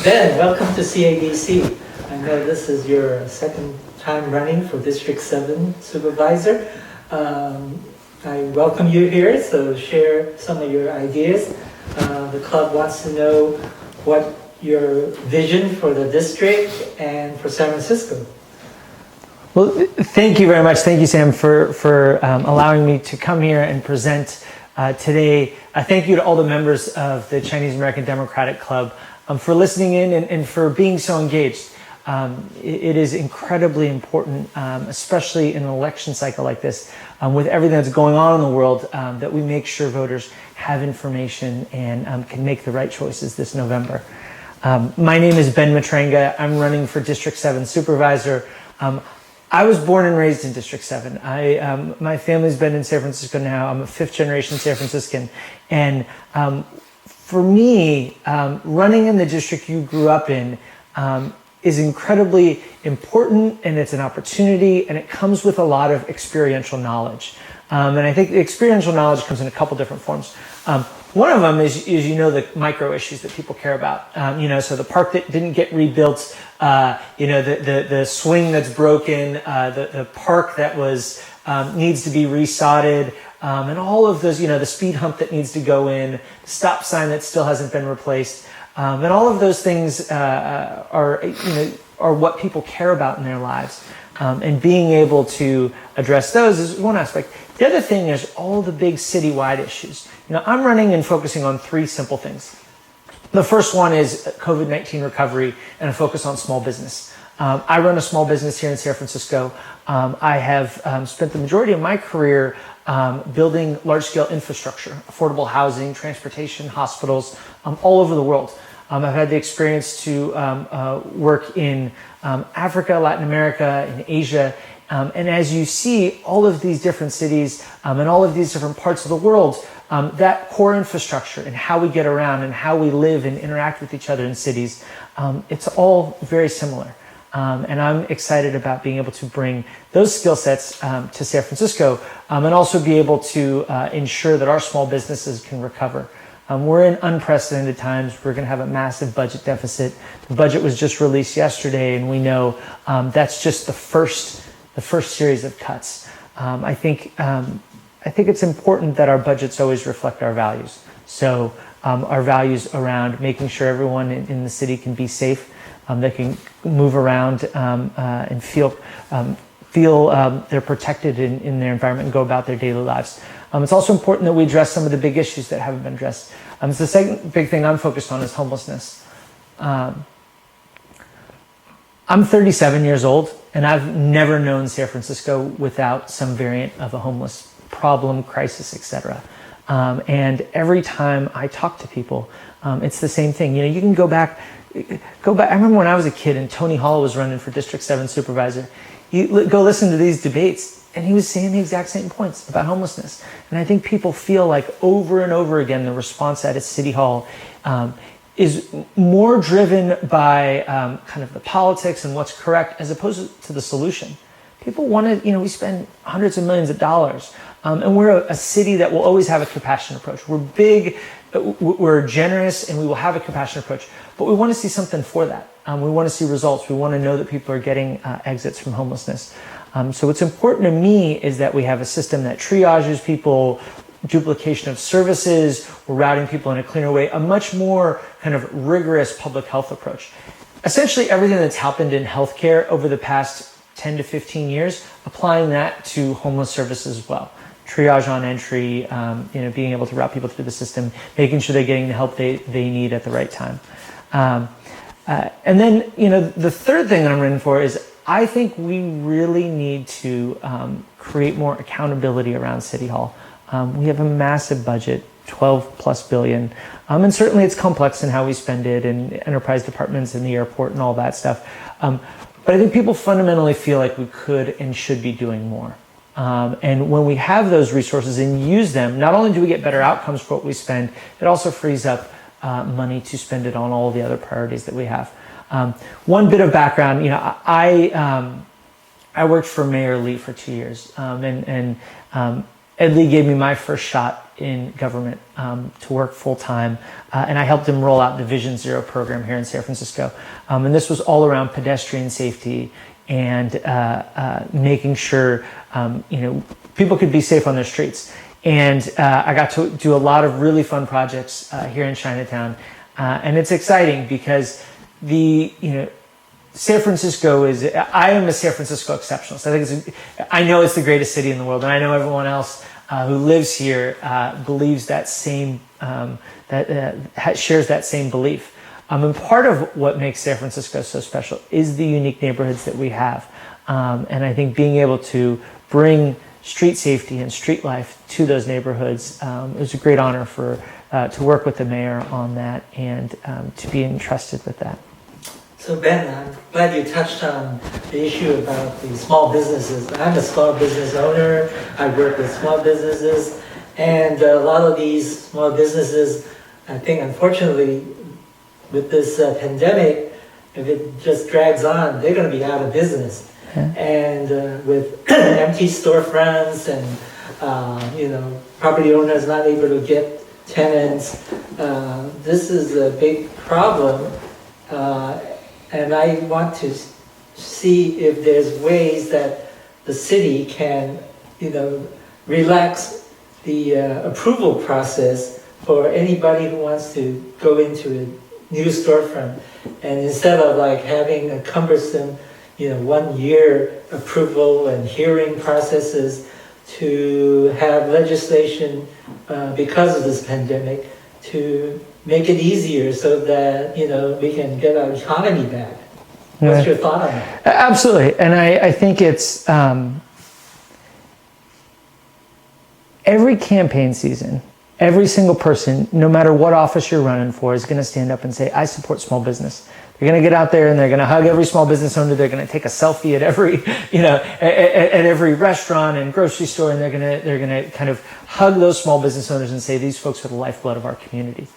Ben, welcome to CABC. I know this is your second time running for District 7 Supervisor. I welcome you here, so share some of your ideas. The club wants to know what your vision for the district and for San Francisco. Well, thank you very much. Thank you, Sam, for allowing me to come here and present today. Thank you to all the members of the Chinese American Democratic Club for listening in and for being so engaged. It is incredibly important, especially in an election cycle like this, with everything that's going on in the world, that we make sure voters have information and can make the right choices this November. My name is Ben Matranga. I'm running for District 7 Supervisor. I was born and raised in District 7. My family's been in San Francisco now. I'm a fifth generation San Franciscan. And for me, running in the district you grew up in is incredibly important, and it's an opportunity, and it comes with a lot of experiential knowledge. And I think the experiential knowledge comes in a couple different forms. One of them is the micro issues that people care about. So the park that didn't get rebuilt, the swing that's broken, the park that needs to be resodded, and all of those, the speed hump that needs to go in, the stop sign that still hasn't been replaced, and all of those things are what people care about in their lives. And being able to address those is one aspect. The other thing is all the big citywide issues. I'm running and focusing on three simple things. The first one is COVID-19 recovery and a focus on small business. I run a small business here in San Francisco. I have spent the majority of my career building large-scale infrastructure, affordable housing, transportation, hospitals, all over the world. I've had the experience to work in Africa, Latin America, in Asia. And as you see all of these different cities and all of these different parts of the world, that core infrastructure and how we get around and how we live and interact with each other in cities, it's all very similar. And I'm excited about being able to bring those skill sets to San Francisco and also be able to ensure that our small businesses can recover. We're in unprecedented times. We're going to have a massive budget deficit. The budget was just released yesterday, and we know that's just the first series of cuts. I think it's important that our budgets always reflect our values. So our values around making sure everyone in the city can be safe, they can move around and feel they're protected in their environment and go about their daily lives. It's also important that we address some of the big issues that haven't been addressed. So the second big thing I'm focused on is homelessness. I'm 37 years old, and I've never known San Francisco without some variant of a homeless problem, crisis, etc. And every time I talk to people, it's the same thing. You can go back. I remember when I was a kid and Tony Hall was running for District 7 Supervisor. You go listen to these debates, and he was saying the exact same points about homelessness. And I think people feel like over and over again the response at City Hall is more driven by kind of the politics and what's correct as opposed to the solution. People want to, we spend hundreds of millions of dollars, and we're a city that will always have a compassionate approach. We're big, we're generous, and we will have a compassionate approach. But we want to see something for that. We want to see results. We want to know that people are getting exits from homelessness. So what's important to me is that we have a system that triages people, duplication of services, we're routing people in a cleaner way, a much more kind of rigorous public health approach. Essentially everything that's happened in healthcare over the past 10 to 15 years, applying that to homeless services as well. Triage on entry, being able to route people through the system, making sure they're getting the help they need at the right time. And then, the third thing that I'm running for is I think we really need to create more accountability around City Hall. We have a massive budget, 12 plus billion. And certainly it's complex in how we spend it and enterprise departments and the airport and all that stuff. But I think people fundamentally feel like we could and should be doing more. And when we have those resources and use them, not only do we get better outcomes for what we spend, it also frees up money to spend it on all the other priorities that we have. One bit of background, I worked for Mayor Lee for 2 years, and Ed Lee gave me my first shot in government to work full time, and I helped him roll out the Vision Zero program here in San Francisco. And this was all around pedestrian safety and making sure people could be safe on their streets. And I got to do a lot of really fun projects here in Chinatown, and it's exciting because San Francisco is. I am a San Francisco exceptionalist. I know it's the greatest city in the world, and I know everyone else who lives here believes that same shares that same belief. And part of what makes San Francisco so special is the unique neighborhoods that we have, and I think being able to bring street safety and street life to those neighborhoods. It was a great honor to work with the mayor on that and to be entrusted with that. So Ben, I'm glad you touched on the issue about the small businesses. I'm a small business owner. I work with small businesses, and a lot of these small businesses, I think unfortunately, with this pandemic, if it just drags on, they're going to be out of business. And with empty storefronts and property owners not able to get tenants, this is a big problem. And I want to see if there's ways that the city can, relax the approval process for anybody who wants to go into a new storefront, and instead of like having a cumbersome 1 year approval and hearing processes, to have legislation because of this pandemic to make it easier so that we can get our economy back. What's your thought on that? Absolutely, and I think it's every campaign season, every single person, no matter what office you're running for, is going to stand up and say, I support small business. They're going to get out there and they're going to hug every small business owner. They're going to take a selfie at every, at every restaurant and grocery store, and they're going to kind of hug those small business owners and say, these folks are the lifeblood of our community.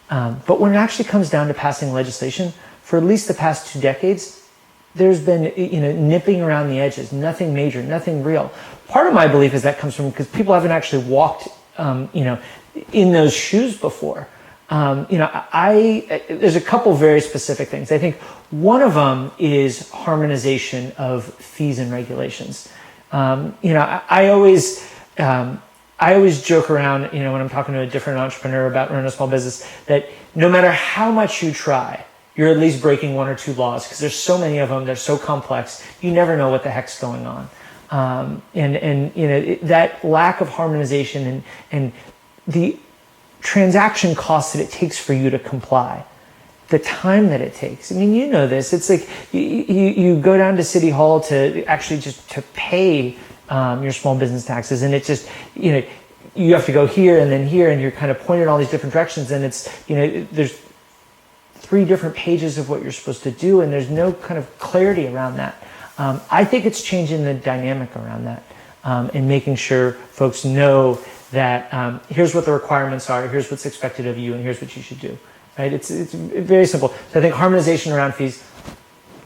But when it actually comes down to passing legislation, for at least the past 2 decades, there's been, nipping around the edges, nothing major, nothing real. Part of my belief is that comes from because people haven't actually walked, in those shoes before. There's a couple very specific things. I think one of them is harmonization of fees and regulations. I always joke around, when I'm talking to a different entrepreneur about running a small business, that no matter how much you try, you're at least breaking 1 or 2 laws because there's so many of them. They're so complex. You never know what the heck's going on. That lack of harmonization and the transaction costs that it takes for you to comply, the time that it takes. I mean, this. It's like you go down to City Hall to actually just to pay your small business taxes, and it just you have to go here and you're kind of pointed in all these different directions, and it's there's 3 different pages of what you're supposed to do, and there's no kind of clarity around that. I think it's changing the dynamic around that and making sure folks know that here's what the requirements are, here's what's expected of you, and here's what you should do. Right? It's very simple. So I think harmonization around fees.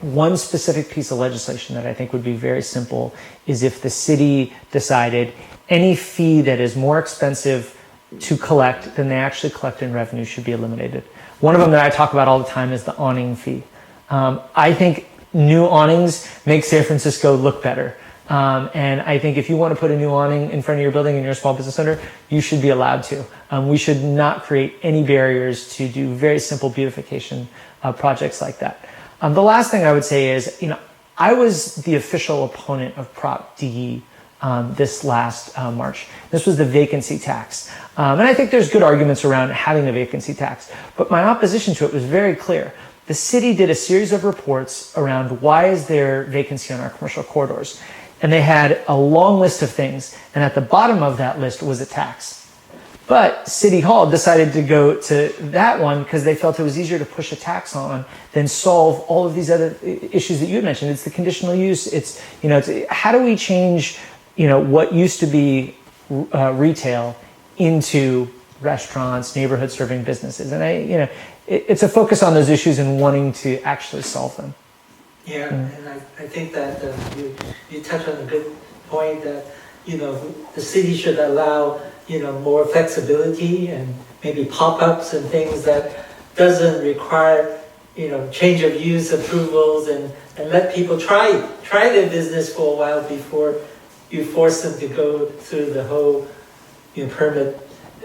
One specific piece of legislation that I think would be very simple is if the city decided any fee that is more expensive to collect than they actually collect in revenue should be eliminated. One of them that I talk about all the time is the awning fee. I think new awnings make San Francisco look better. And I think if you want to put a new awning in front of your building and you're a small business owner, you should be allowed to. We should not create any barriers to do very simple beautification projects like that. The last thing I would say is, I was the official opponent of Prop D this last March. This was the vacancy tax. And I think there's good arguments around having a vacancy tax. But my opposition to it was very clear. The city did a series of reports around why is there vacancy on our commercial corridors. And they had a long list of things. And at the bottom of that list was a tax. But City Hall decided to go to that one because they felt it was easier to push a tax on than solve all of these other issues that you had mentioned. It's the conditional use. It's how do we change, what used to be retail into restaurants, neighborhood serving businesses. And it's a focus on those issues and wanting to actually solve them. Yeah, and I think that you touch on a good point that the city should allow, more flexibility and maybe pop-ups and things that doesn't require, change of use approvals and let people try their business for a while before you force them to go through the whole, permit.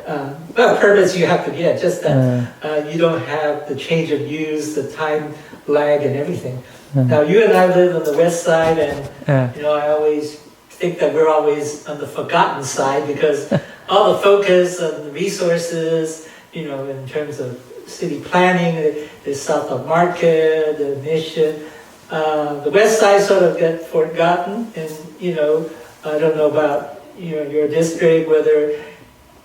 Well, permits you have to get, just that you don't have the change of use, the time lag and everything. Now, you and I live on the west side, and I always think that we're always on the forgotten side because all the focus and the resources, in terms of city planning, the South of Market, the Mission, the west side sort of get forgotten, and I don't know about your district, whether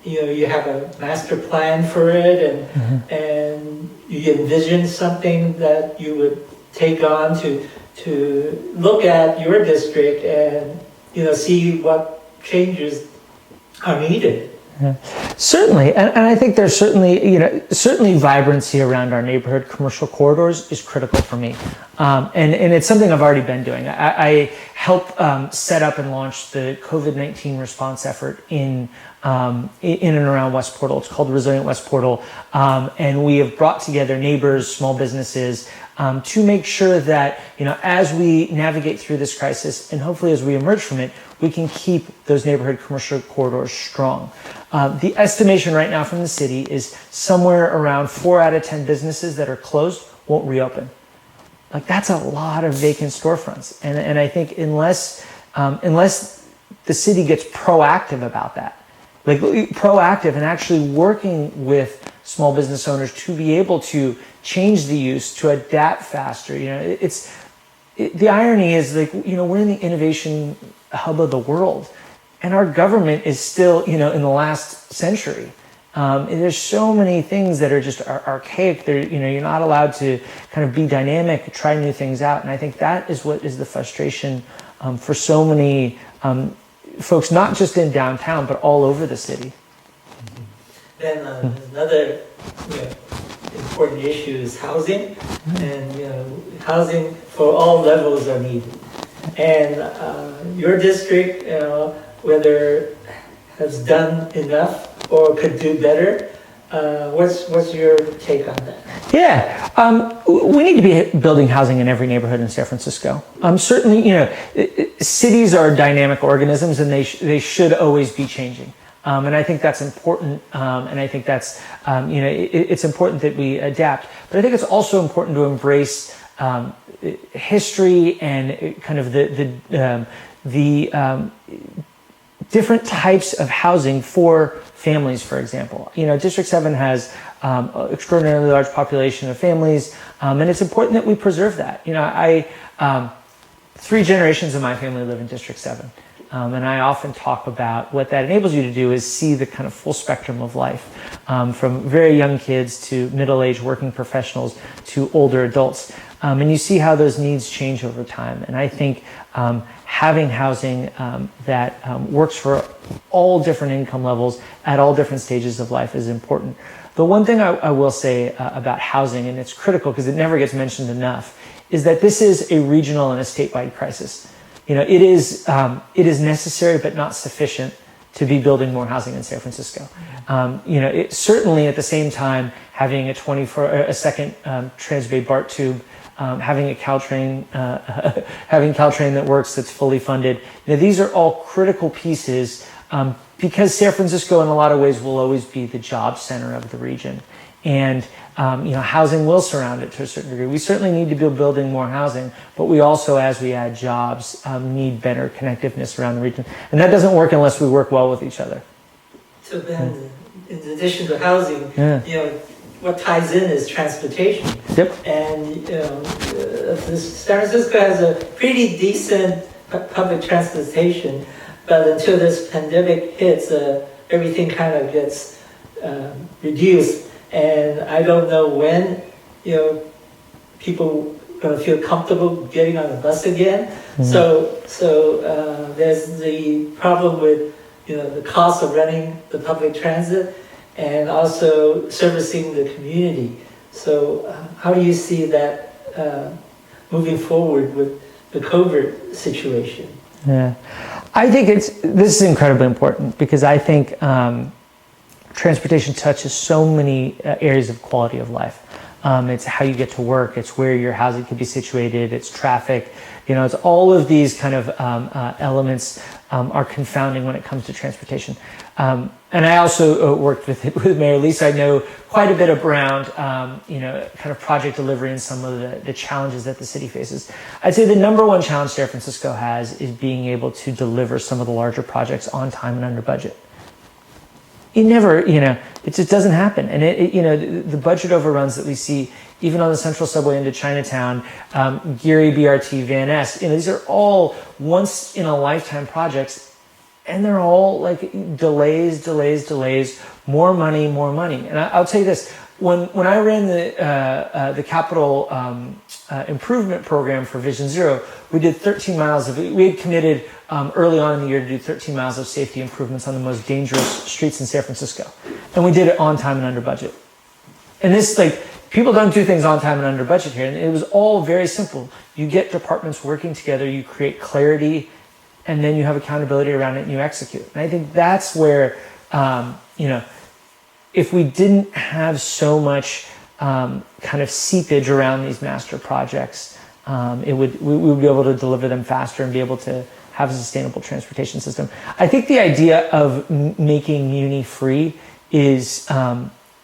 you have a master plan for it, and you envision something that you would take on to look at your district and see what changes are needed. Yeah. Certainly, and I think there's certainly vibrancy around our neighborhood commercial corridors is critical for me, and it's something I've already been doing. I helped set up and launch the COVID-19 response effort in and around West Portal. It's called Resilient West Portal, and we have brought together neighbors, small businesses, to make sure that as we navigate through this crisis, and hopefully as we emerge from it, we can keep those neighborhood commercial corridors strong. The estimation right now from the city is somewhere around 4 out of 10 businesses that are closed won't reopen. Like, that's a lot of vacant storefronts, and I think unless the city gets proactive about that, like proactive and actually working with small business owners to be able to change the use, to adapt faster. The irony is, like, we're in the innovation hub of the world, and our government is still, in the last century. There's so many things that are just archaic. You're not allowed to kind of be dynamic, try new things out, and I think that is what is the frustration for so many folks, not just in downtown, but all over the city. Then another important issue is housing, and housing for all levels are needed. And your district, whether has done enough or could do better, what's your take on that? Yeah, we need to be building housing in every neighborhood in San Francisco. Certainly, cities are dynamic organisms, and they should always be changing. And I think that's important, and I think that's, it's important that we adapt. But I think it's also important to embrace history and kind of the different types of housing for families, for example. District 7 has extraordinarily large population of families, and it's important that we preserve that. 3 generations of my family live in District 7. And I often talk about what that enables you to do is see the kind of full spectrum of life, from very young kids to middle-aged working professionals to older adults. And you see how those needs change over time. And I think having housing that works for all different income levels at all different stages of life is important. The one thing I will say about housing, and it's critical because it never gets mentioned enough, is that this is a regional and a statewide crisis. It is necessary but not sufficient to be building more housing in San Francisco. It certainly at the same time having a second Transbay BART tube, having Caltrain that works, that's fully funded. These are all critical pieces because San Francisco in a lot of ways will always be the job center of the region. And housing will surround it to a certain degree. We certainly need to be building more housing, but we also, as we add jobs, need better connectiveness around the region. And that doesn't work unless we work well with each other. So then, in addition to housing, what ties in is transportation. Yep. And San Francisco has a pretty decent public transportation, but until this pandemic hits, everything kind of gets reduced. And I don't know when, people are going to feel comfortable getting on the bus again. Mm-hmm. So there's the problem with, the cost of running the public transit and also servicing the community. So how do you see that moving forward with the COVID situation? Yeah, I think this is incredibly important because I think transportation touches so many areas of quality of life. It's how you get to work. It's where your housing can be situated. It's traffic. It's all of these kind of elements are confounding when it comes to transportation. And I also worked with Mayor Lisa. I know quite a bit around, kind of project delivery and some of the challenges that the city faces. I'd say the number one challenge San Francisco has is being able to deliver some of the larger projects on time and under budget. It never, it just doesn't happen. And the budget overruns that we see, even on the Central Subway into Chinatown, Geary, BRT, Van Ness, these are all once in a lifetime projects, and they're all like delays, more money. And I'll tell you this, when I ran the capital improvement program for Vision Zero, we did 13 miles of it. We had committed early on in the year to do 13 miles of safety improvements on the most dangerous streets in San Francisco. And we did it on time and under budget. And this, people don't do things on time and under budget here. And it was all very simple. You get departments working together, you create clarity, and then you have accountability around it and you execute. And I think that's where, if we didn't have so much kind of seepage around these master projects, we would be able to deliver them faster and be able to have a sustainable transportation system. I think the idea of making Muni free is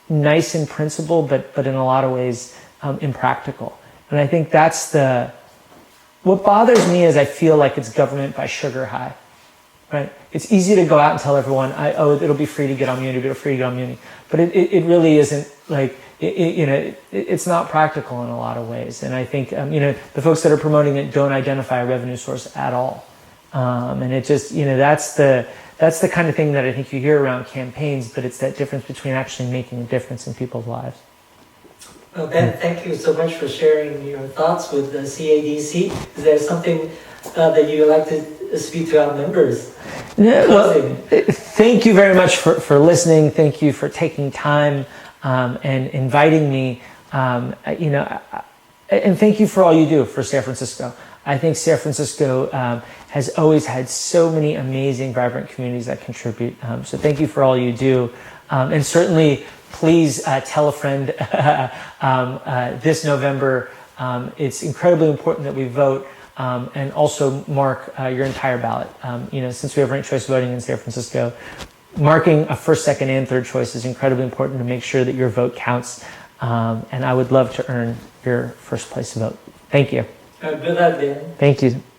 nice in principle, but in a lot of ways impractical. And I think that's what bothers me is I feel like it's government by sugar high, right? It's easy to go out and tell everyone, it'll be free to get on Muni, it'll be free to get on Muni. But it really isn't it's not practical in a lot of ways. And I think, the folks that are promoting it don't identify a revenue source at all. And it just, that's the kind of thing that I think you hear around campaigns, but it's that difference between actually making a difference in people's lives. Well, Ben, thank you so much for sharing your thoughts with the CADC. Is there something that you would like to speak to our members? Well, thank you very much for listening. Thank you for taking time and inviting me. And thank you for all you do for San Francisco. I think San Francisco has always had so many amazing, vibrant communities that contribute. So thank you for all you do. And certainly, please tell a friend this November. It's incredibly important that we vote. And also mark your entire ballot. Since we have ranked choice voting in San Francisco, marking a first, second, and third choice is incredibly important to make sure that your vote counts. And I would love to earn your first place vote. Thank you. Good luck, Dan. Thank you.